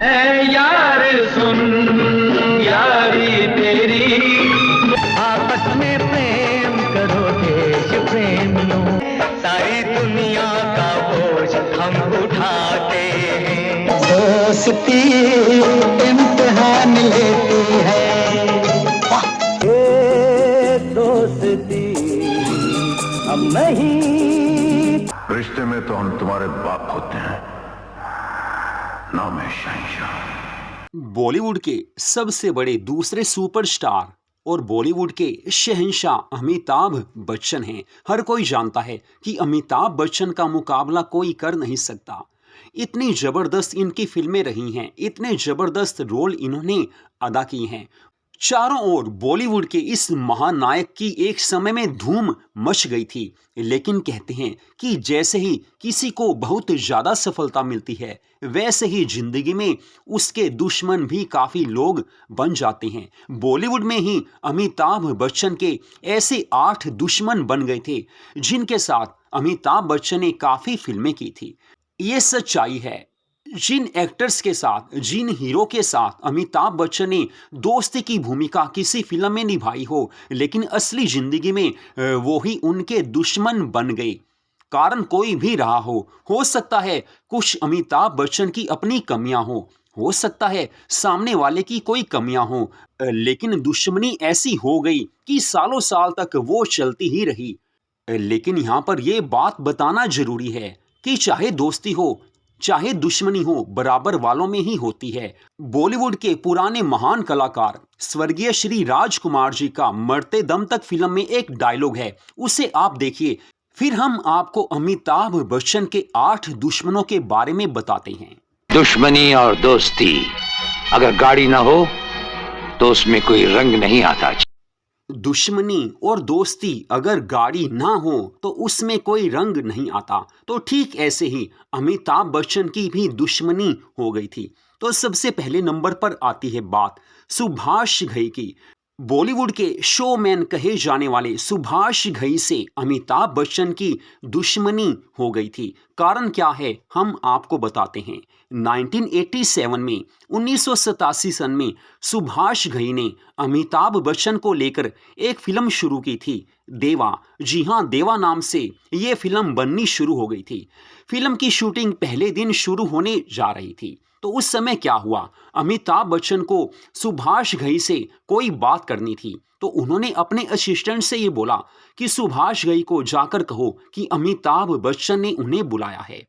ऐ यार सुन यारी तेरी, आपस में प्रेम करो देश प्रेमियों, सारी दुनिया का बोझ हम उठाते हैं। दोस्ती इम्तिहान लेती है, ये दोस्ती हम नहीं। रिश्ते में तो हम तुम्हारे बाप होते हैं, नाम है शहंशाह। बॉलीवुड के सबसे बड़े दूसरे सुपरस्टार और बॉलीवुड के शहंशाह अमिताभ बच्चन हैं। हर कोई जानता है कि अमिताभ बच्चन का मुकाबला कोई कर नहीं सकता। इतनी जबरदस्त इनकी फिल्में रही हैं, इतने जबरदस्त रोल इन्होंने अदा किए हैं। चारों ओर बॉलीवुड के इस महानायक की एक समय में धूम मच गई थी। लेकिन कहते हैं कि जैसे ही किसी को बहुत ज्यादा सफलता मिलती है, वैसे ही जिंदगी में उसके दुश्मन भी काफी लोग बन जाते हैं। बॉलीवुड में ही अमिताभ बच्चन के ऐसे 8 दुश्मन बन गए थे जिनके साथ अमिताभ बच्चन ने काफी फिल्में की थी। ये सच्चाई है। जिन एक्टर्स के साथ, जिन हीरो के साथ अमिताभ बच्चन ने दोस्ती की भूमिका किसी फिल्म में निभाई हो, लेकिन असली जिंदगी में वो ही उनके दुश्मन बन गए। कारण कोई भी रहा हो सकता है कुछ अमिताभ बच्चन की अपनी कमियां हो सकता है सामने वाले की कोई कमियां हो, लेकिन दुश्मनी ऐसी हो गई कि सालों साल तक वो चलती ही रही। लेकिन यहाँ पर यह बात बताना जरूरी है कि चाहे दोस्ती हो चाहे दुश्मनी हो, बराबर वालों में ही होती है। बॉलीवुड के पुराने महान कलाकार स्वर्गीय श्री राजकुमार जी का मरते दम तक फिल्म में एक डायलॉग है, उसे आप देखिए, फिर हम आपको अमिताभ बच्चन के 8 दुश्मनों के बारे में बताते हैं। दुश्मनी और दोस्ती अगर गाड़ी ना हो तो उसमें कोई रंग नहीं आता। दुश्मनी और दोस्ती अगर गाड़ी ना हो तो उसमें कोई रंग नहीं आता। तो ठीक ऐसे ही अमिताभ बच्चन की भी दुश्मनी हो गई थी। तो सबसे पहले नंबर पर आती है बात सुभाष घई की। बॉलीवुड के शोमैन कहे जाने वाले सुभाष घई से अमिताभ बच्चन की दुश्मनी हो गई थी। कारण क्या है हम आपको बताते हैं। 1987 में 1987 सन में सुभाष घई ने अमिताभ बच्चन को लेकर एक फिल्म शुरू की थी, देवा। जी हाँ, देवा नाम से ये फिल्म बननी शुरू हो गई थी। फिल्म की शूटिंग पहले दिन शुरू होने जा रही थी। तो उस समय क्या हुआ, अमिताभ बच्चन को सुभाष घई से कोई बात करनी थी। तो उन्होंने अपने असिस्टेंट से ये बोला कि सुभाष घई को जाकर कहो कि अमिताभ बच्चन ने उन्हें बुलाया है।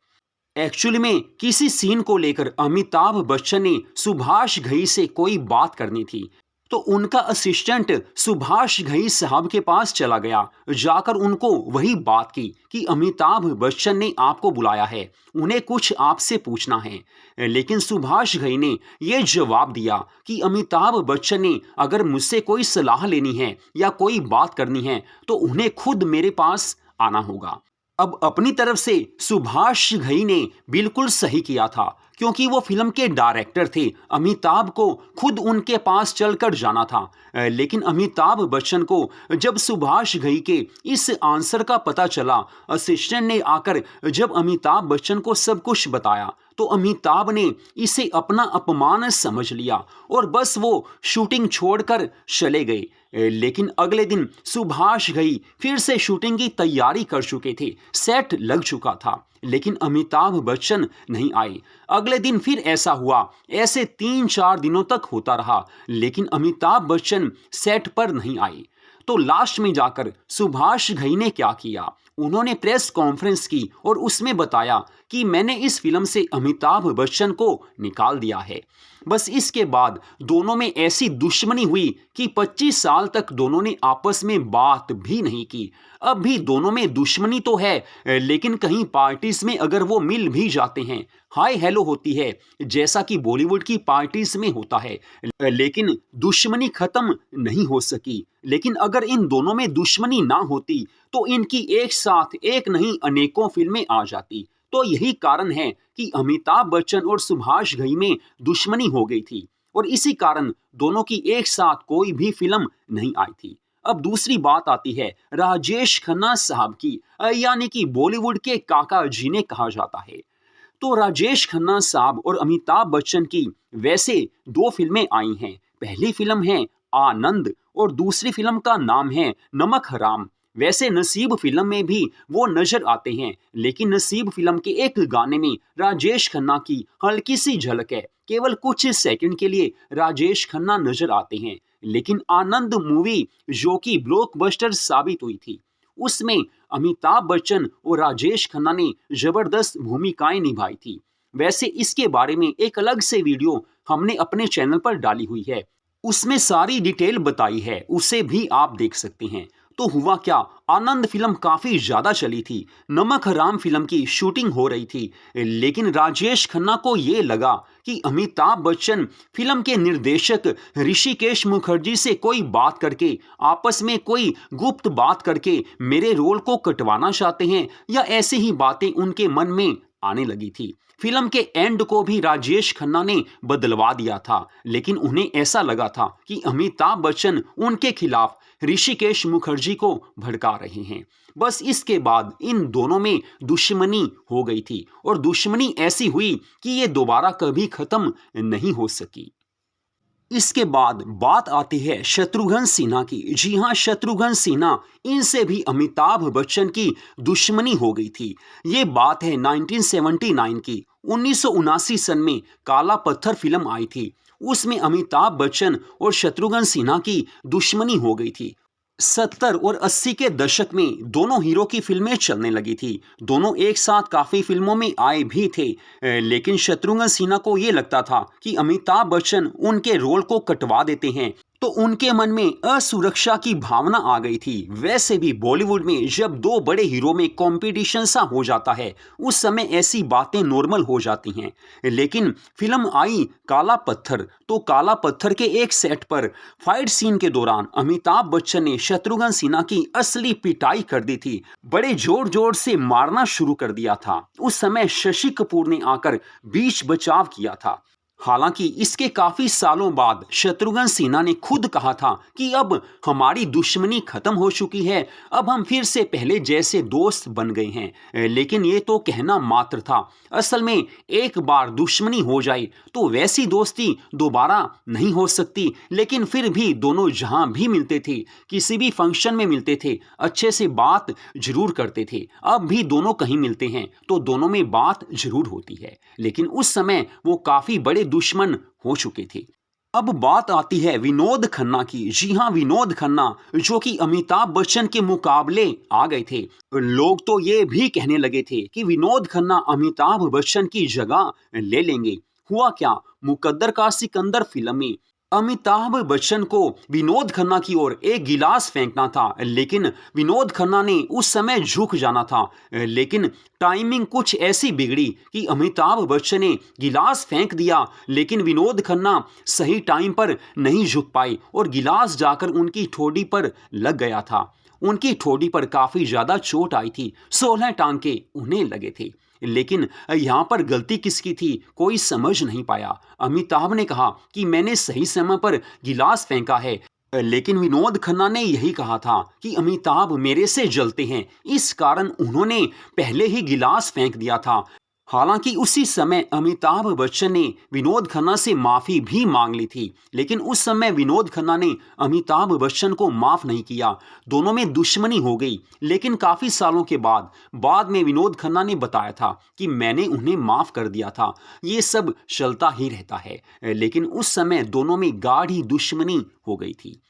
एक्चुअली में किसी सीन को लेकर अमिताभ बच्चन ने सुभाष घई से कोई बात करनी थी। तो उनका असिस्टेंट सुभाष घई साहब के पास चला गया, जाकर उनको वही बात की कि अमिताभ बच्चन ने आपको बुलाया है, उन्हें कुछ आपसे पूछना है। लेकिन सुभाष घई ने यह जवाब दिया कि अमिताभ बच्चन ने अगर मुझसे कोई सलाह लेनी है या कोई बात करनी है तो उन्हें खुद मेरे पास आना होगा। अब अपनी तरफ से सुभाष घई ने बिल्कुल सही किया था, क्योंकि वो फिल्म के डायरेक्टर थे। अमिताभ को खुद उनके पास चलकर जाना था। लेकिन अमिताभ बच्चन को जब सुभाष घई के इस आंसर का पता चला, असिस्टेंट ने आकर जब अमिताभ बच्चन को सब कुछ बताया, तो अमिताभ ने इसे अपना अपमान समझ लिया और बस वो शूटिंग छोड़कर चले गए। लेकिन अगले दिन सुभाष घई फिर से शूटिंग की तैयारी कर चुके थे, सेट लग चुका था, लेकिन अमिताभ बच्चन नहीं आए। अगले दिन फिर ऐसा हुआ, ऐसे 3-4 दिनों तक होता रहा, लेकिन अमिताभ बच्चन सेट पर नहीं आए। तो लास्ट में जाकर सुभाष घई ने क्या किया, उन्होंने प्रेस कॉन्फ्रेंस की और उसमें बताया कि मैंने इस फिल्म से अमिताभ बच्चन को निकाल दिया है। बस इसके बाद दोनों में ऐसी दुश्मनी हुई कि 25 साल तक दोनों ने आपस में बात भी नहीं की। अब भी दोनों में दुश्मनी तो है, लेकिन कहीं पार्टीज में अगर वो मिल भी जाते हैं, हाय हेलो होती है, जैसा कि बॉलीवुड की पार्टीज में होता है, लेकिन दुश्मनी खत्म नहीं हो सकी। लेकिन अगर इन दोनों में दुश्मनी ना होती तो इनकी एक साथ एक नहीं अनेकों फिल्में आ जाती। तो यही कारण है कि अमिताभ बच्चन और सुभाष घई में दुश्मनी हो गई थी और इसी कारण दोनों की एक साथ कोई भी फिल्म नहीं आई थी। अब दूसरी बात आती है राजेश खन्ना साहब की, यानी कि बॉलीवुड के काका जी ने कहा जाता है। तो राजेश खन्ना साहब और अमिताभ बच्चन की वैसे 2 फिल्में आई हैं। पहली फिल्म है आनंद और दूसरी फिल्म का नाम है नमक हराम। वैसे नसीब फिल्म में भी वो नजर आते हैं, लेकिन नसीब फिल्म के एक गाने में राजेश खन्ना की हल्की सी झलक है। केवल कुछ सेकंड के लिए राजेश खन्ना नजर आते हैं, लेकिन आनंद मूवी जो कि ब्लॉकबस्टर साबित हुई थी, उसमें अमिताभ बच्चन और राजेश खन्ना ने जबरदस्त भूमिकाएं निभाई थी। वैसे इसके बारे में एक अलग से वीडियो हमने अपने चैनल पर डाली हुई है, उसमें सारी डिटेल बताई है, उसे भी आप देख सकते हैं। तो हुआ क्या, आनंद फिल्म काफी ज्यादा चली थी, नमक हराम फिल्म की शूटिंग हो रही थी, लेकिन राजेश खन्ना को ये लगा कि अमिताभ बच्चन फिल्म के निर्देशक ऋषिकेश मुखर्जी से कोई बात करके, आपस में कोई गुप्त बात करके मेरे रोल को कटवाना चाहते हैं, या ऐसी ही बातें उनके मन में आने लगी थी। फिल्म के एंड को भी राजेश खन्ना ने बदलवा दिया था, लेकिन उन्हें ऐसा लगा था कि अमिताभ बच्चन उनके खिलाफ ऋषिकेश मुखर्जी को भड़का रहे हैं। बस इसके बाद इन दोनों में दुश्मनी हो गई थी, और दुश्मनी ऐसी हुई कि ये दोबारा कभी खत्म नहीं हो सकी। इसके बाद बात आती है शत्रुघ्न सिन्हा की। जी हाँ, शत्रुघ्न सिन्हा, इनसे भी अमिताभ बच्चन की दुश्मनी हो गई थी। ये बात है 1979 की। 1979 सन में काला पत्थर फिल्म आई थी, उसमें अमिताभ बच्चन और शत्रुघ्न सिन्हा की दुश्मनी हो गई थी। 70 और 80 के दशक में दोनों हीरो की फिल्में चलने लगी थी, दोनों एक साथ काफी फिल्मों में आए भी थे, लेकिन शत्रुघ्न सिन्हा को यह लगता था कि अमिताभ बच्चन उनके रोल को कटवा देते हैं, तो उनके मन में असुरक्षा की भावना आ गई थी। वैसे भी बॉलीवुड में जब 2 बड़े हीरो में कंपटीशन सा हो जाता है, उस समय ऐसी बातें नॉर्मल हो जाती हैं। लेकिन फिल्म आई काला पत्थर, तो काला पत्थर के एक सेट पर फाइट सीन के दौरान अमिताभ बच्चन ने शत्रुघ्न सिन्हा की असली पिटाई कर दी थी, बड़े जोर जोर से मारना शुरू कर दिया था। उस समय शशि कपूर ने आकर बीच बचाव किया था। हालांकि इसके काफी सालों बाद शत्रुघ्न सिन्हा ने खुद कहा था कि अब हमारी दुश्मनी खत्म हो चुकी है, अब हम फिर से पहले जैसे दोस्त बन गए हैं। लेकिन ये तो कहना मात्र था। असल में एक बार दुश्मनी हो जाए तो वैसी दोस्ती दोबारा नहीं हो सकती। लेकिन फिर भी दोनों जहां भी मिलते थे, किसी भी फंक्शन में मिलते थे, अच्छे से बात जरूर करते थे। अब भी दोनों कहीं मिलते हैं तो दोनों में बात जरूर होती है, लेकिन उस समय वो काफी बड़े दुश्मन हो चुके थे। अब बात आती है विनोद खन्ना की। जी हाँ, विनोद खन्ना जो कि अमिताभ बच्चन के मुकाबले आ गए थे। लोग तो ये भी कहने लगे थे कि विनोद खन्ना अमिताभ बच्चन की जगह ले लेंगे। हुआ क्या, मुकद्दर का सिकंदर फिल्म में अमिताभ बच्चन को विनोद खन्ना की ओर एक गिलास फेंकना था, लेकिन विनोद खन्ना ने उस समय झुक जाना था, लेकिन टाइमिंग कुछ ऐसी बिगड़ी कि अमिताभ बच्चन ने गिलास फेंक दिया, लेकिन विनोद खन्ना सही टाइम पर नहीं झुक पाए और गिलास जाकर उनकी ठोड़ी पर लग गया था। उनकी ठोड़ी पर काफी ज्यादा चोट आई थी, 16 टांके उन्हें लगे थे। लेकिन यहाँ पर गलती किसकी थी, कोई समझ नहीं पाया। अमिताभ ने कहा कि मैंने सही समय पर गिलास फेंका है, लेकिन विनोद खन्ना ने यही कहा था कि अमिताभ मेरे से जलते हैं, इस कारण उन्होंने पहले ही गिलास फेंक दिया था। हालांकि उसी समय अमिताभ बच्चन ने विनोद खन्ना से माफी भी मांग ली थी, लेकिन उस समय विनोद खन्ना ने अमिताभ बच्चन को माफ नहीं किया। दोनों में दुश्मनी हो गई। लेकिन काफी सालों के बाद में विनोद खन्ना ने बताया था कि मैंने उन्हें माफ कर दिया था, ये सब चलता ही रहता है। लेकिन उस समय दोनों में गाढ़ी दुश्मनी हो गई थी।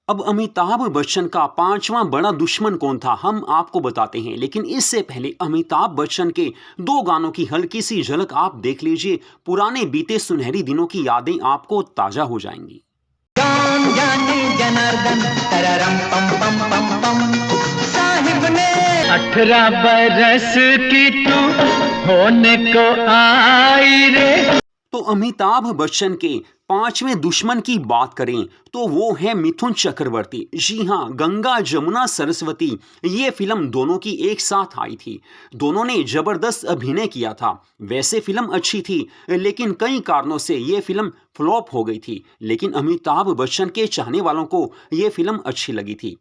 अब अमिताभ बच्चन का 5वां बड़ा दुश्मन कौन था, हम आपको बताते हैं। लेकिन इससे पहले अमिताभ बच्चन के 2 गानों की हल्की सी झलक आप देख लीजिए। पुराने बीते सुनहरी दिनों की यादें आपको ताजा हो जाएंगी। कौन जाने जनार्दन तररम पम पम पम पम, साहिब ने 18 बरस की तू होने को आई रे। तो अमिताभ बच्चन के 5वें दुश्मन की बात करें तो वो है मिथुन चक्रवर्ती। जी हाँ, गंगा जमुना सरस्वती, ये फिल्म दोनों की एक साथ आई थी। दोनों ने जबरदस्त अभिनय किया था। वैसे फिल्म अच्छी थी, लेकिन कई कारणों से ये फिल्म फ्लॉप हो गई थी। लेकिन अमिताभ बच्चन के चाहने वालों को ये फिल्म अच्छी लगी थी।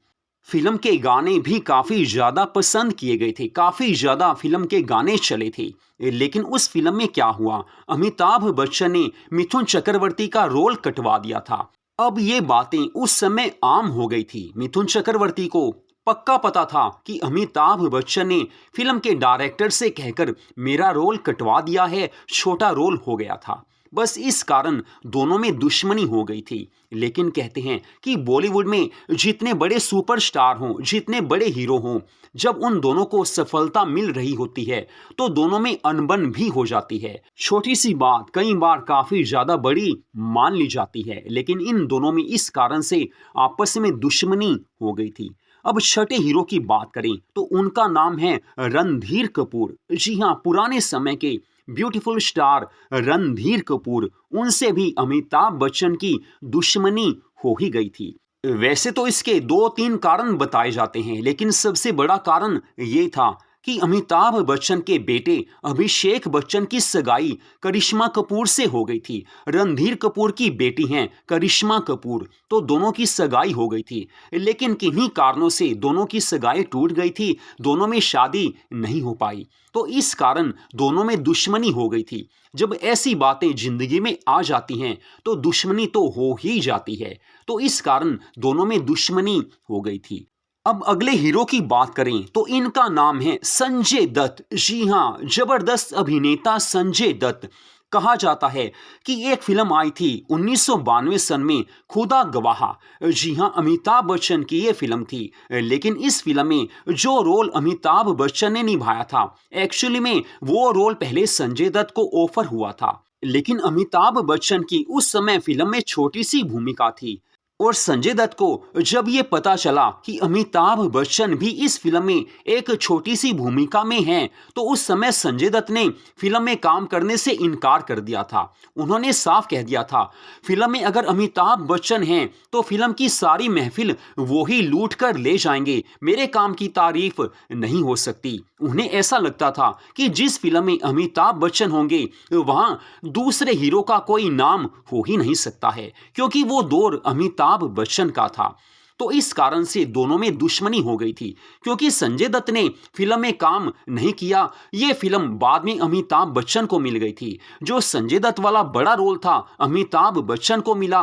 फिल्म के गाने भी काफी ज्यादा पसंद किए गए थे, काफी ज्यादा फिल्म के गाने चले थे। लेकिन उस फिल्म में क्या हुआ, अमिताभ बच्चन ने मिथुन चक्रवर्ती का रोल कटवा दिया था। अब ये बातें उस समय आम हो गई थी। मिथुन चक्रवर्ती को पक्का पता था कि अमिताभ बच्चन ने फिल्म के डायरेक्टर से कहकर मेरा रोल कटवा दिया है, छोटा रोल हो गया था। बस इस कारण दोनों में दुश्मनी हो गई थी। लेकिन कहते हैं कि बॉलीवुड में जितने बड़े सुपरस्टार हों, जितने बड़े हीरो हों, जब उन दोनों को सफलता मिल रही होती है तो दोनों में अनबन भी हो जाती है। छोटी सी बात कई बार काफी ज्यादा बड़ी मान ली जाती है, लेकिन इन दोनों में इस कारण से आपस में दुश्मनी हो गई थी। अब छठे हीरो की बात करें तो उनका नाम है रणधीर कपूर। जी हाँ, पुराने समय के ब्यूटीफुल स्टार रणधीर कपूर, उनसे भी अमिताभ बच्चन की दुश्मनी हो ही गई थी। वैसे तो इसके 2-3 कारण बताए जाते हैं, लेकिन सबसे बड़ा कारण ये था कि अमिताभ बच्चन के बेटे अभिषेक बच्चन की सगाई करिश्मा कपूर से हो गई थी। रणधीर कपूर की बेटी हैं करिश्मा कपूर, तो दोनों की सगाई हो गई थी। लेकिन किन्हीं कारणों से दोनों की सगाई टूट गई थी, दोनों में शादी नहीं हो पाई, तो इस कारण दोनों में दुश्मनी हो गई थी। जब ऐसी बातें जिंदगी में आ जाती हैं तो दुश्मनी तो हो ही जाती है, तो इस कारण दोनों में दुश्मनी हो गई थी। अब अगले हीरो की बात करें तो इनका नाम है संजय दत्त। जी हाँ, जबरदस्त अभिनेता संजय दत्त। कहा जाता है कि एक फिल्म आई थी 1992 सन में, खुदा गवाह। जी हाँ, अमिताभ बच्चन की ये फिल्म थी। लेकिन इस फिल्म में जो रोल अमिताभ बच्चन ने निभाया था, एक्चुअली में वो रोल पहले संजय दत्त को ऑफर हुआ था, लेकिन अमिताभ बच्चन की उस समय फिल्म में छोटी सी भूमिका थी। और संजय दत्त को जब ये पता चला कि अमिताभ बच्चन भी इस फिल्म में एक छोटी सी भूमिका में हैं, तो उस समय संजय दत्त ने फिल्म में काम करने से इनकार कर दिया था। उन्होंने साफ कह दिया था, फिल्म में अगर अमिताभ बच्चन हैं तो फिल्म की सारी महफिल वो ही लूट कर ले जाएंगे, मेरे काम की तारीफ नहीं हो सकती। उन्हें ऐसा लगता था कि जिस फिल्म में अमिताभ बच्चन होंगे वहां दूसरे हीरो का कोई नाम हो ही नहीं सकता है, क्योंकि वो दौर अमिताभ बच्चन का था। तो इस कारण से दोनों में दुश्मनी हो गई थी, क्योंकि संजय दत्त ने फिल्म में काम नहीं किया। ये फिल्म बाद में अमिताभ बच्चन को मिल गई थी। जो संजय दत्त वाला बड़ा रोल था अमिताभ बच्चन को मिला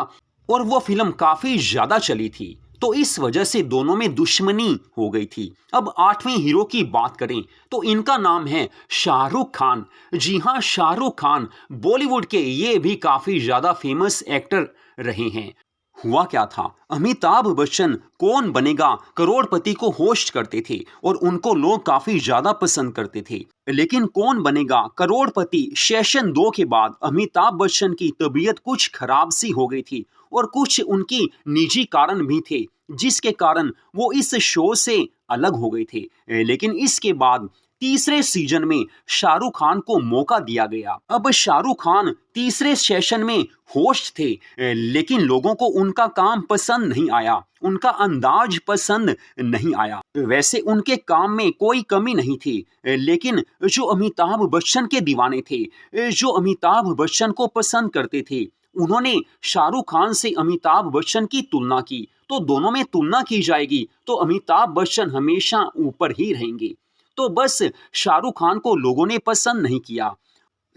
और वो फिल्म काफी ज्यादा चली थी, तो इस वजह से दोनों में दुश्मनी हो गई थी। अब 8वें हीरो की बात करें तो इनका नाम है शाहरुख खान। जी हाँ, शाहरुख खान बॉलीवुड के ये भी काफी ज्यादा फेमस एक्टर रहे हैं। हुआ क्या था, अमिताभ बच्चन कौन बनेगा करोड़पति को होस्ट करते थे और उनको लोग काफी ज्यादा पसंद करते थे। लेकिन कौन बनेगा करोड़पति सेशन 2 के बाद अमिताभ बच्चन की तबीयत कुछ खराब सी हो गई थी और कुछ उनकी निजी कारण भी थे, जिसके कारण वो इस शो से अलग हो गए थे। लेकिन इसके बाद तीसरे सीजन में शाहरुख खान को मौका दिया गया। अब शाहरुख खान तीसरे सेशन में होस्ट थे, लेकिन लोगों को उनका काम पसंद नहीं आया, उनका अंदाज पसंद नहीं आया। वैसे उनके काम में कोई कमी नहीं थी, लेकिन जो अमिताभ बच्चन के दीवाने थे, जो अमिताभ बच्चन को पसंद करते थे, उन्होंने शाहरुख खान से अमिताभ बच्चन की तुलना की। तो दोनों में तुलना की जाएगी तो अमिताभ बच्चन हमेशा ऊपर ही रहेंगे। तो बस शाहरुख खान को लोगों ने पसंद नहीं किया।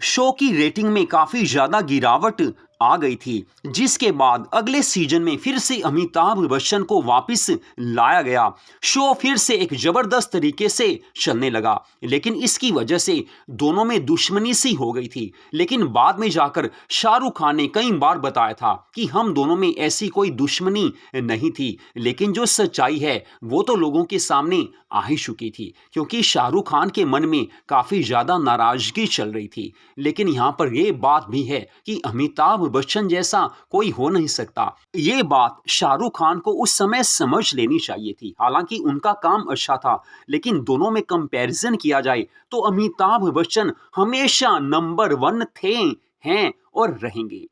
शो की रेटिंग में काफी ज्यादा गिरावट आ गई थी, जिसके बाद अगले सीजन में फिर से अमिताभ बच्चन को वापस लाया गया। शो फिर से एक जबरदस्त तरीके से चलने लगा, लेकिन इसकी वजह से दोनों में दुश्मनी सी हो गई थी। लेकिन बाद में जाकर शाहरुख खान ने कई बार बताया था कि हम दोनों में ऐसी कोई दुश्मनी नहीं थी, लेकिन जो सच्चाई है वो तो लोगों के सामने आ ही चुकी थी, क्योंकि शाहरुख खान के मन में काफी ज्यादा नाराजगी चल रही थी। लेकिन यहाँ पर यह बात भी है कि अमिताभ बच्चन जैसा कोई हो नहीं सकता। ये बात शाहरुख खान को उस समय समझ लेनी चाहिए थी। हालांकि उनका काम अच्छा था, लेकिन दोनों में कंपैरिजन किया जाए तो अमिताभ बच्चन हमेशा नंबर 1 थे, हैं और रहेंगे।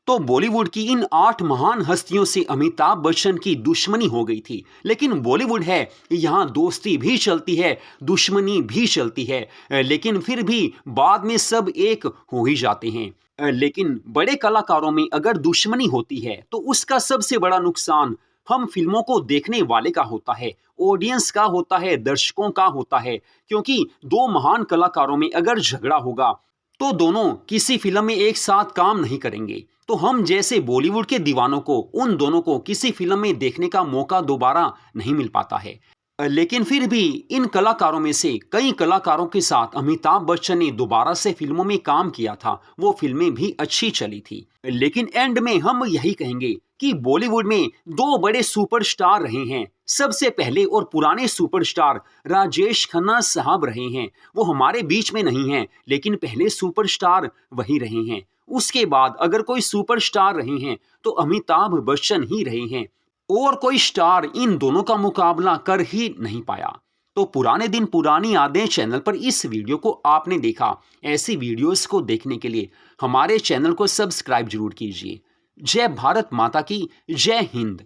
तो बॉलीवुड की इन 8 महान हस्तियों से अमिताभ बच्चन की दुश्मनी हो गई थी। लेकिन बॉलीवुड है, यहाँ दोस्ती भी चलती है, दुश्मनी भी चलती है, लेकिन फिर भी बाद में सब एक हो ही जाते हैं। लेकिन बड़े कलाकारों में अगर दुश्मनी होती है तो उसका सबसे बड़ा नुकसान हम फिल्मों को देखने वाले का होता है, ऑडियंस का होता है, दर्शकों का होता है। क्योंकि दो महान कलाकारों में अगर झगड़ा होगा तो दोनों किसी फिल्म में एक साथ काम नहीं करेंगे। तो हम जैसे बॉलीवुड के दीवानों को उन दोनों को किसी फिल्म में देखने का मौका दोबारा नहीं मिल पाता है। लेकिन फिर भी इन कलाकारों में से कई कलाकारों के साथ अमिताभ बच्चन ने दोबारा से फिल्मों में काम किया था, वो फिल्में भी अच्छी चली थी। लेकिन एंड में हम यही कहेंगे कि बॉलीवुड में दो बड़े सुपरस्टार रहे हैं। सबसे पहले और पुराने सुपरस्टार राजेश खन्ना साहब रहे हैं। वो हमारे बीच में नहीं हैं, लेकिन पहले सुपरस्टार वही रहे हैं। उसके बाद अगर कोई सुपरस्टार रहे हैं तो अमिताभ बच्चन ही रहे हैं, और कोई स्टार इन दोनों का मुकाबला कर ही नहीं पाया। तो पुराने दिन पुरानी यादें चैनल पर इस वीडियो को आपने देखा। ऐसी वीडियोस को देखने के लिए हमारे चैनल को सब्सक्राइब जरूर कीजिए। जय भारत माता की, जय हिंद।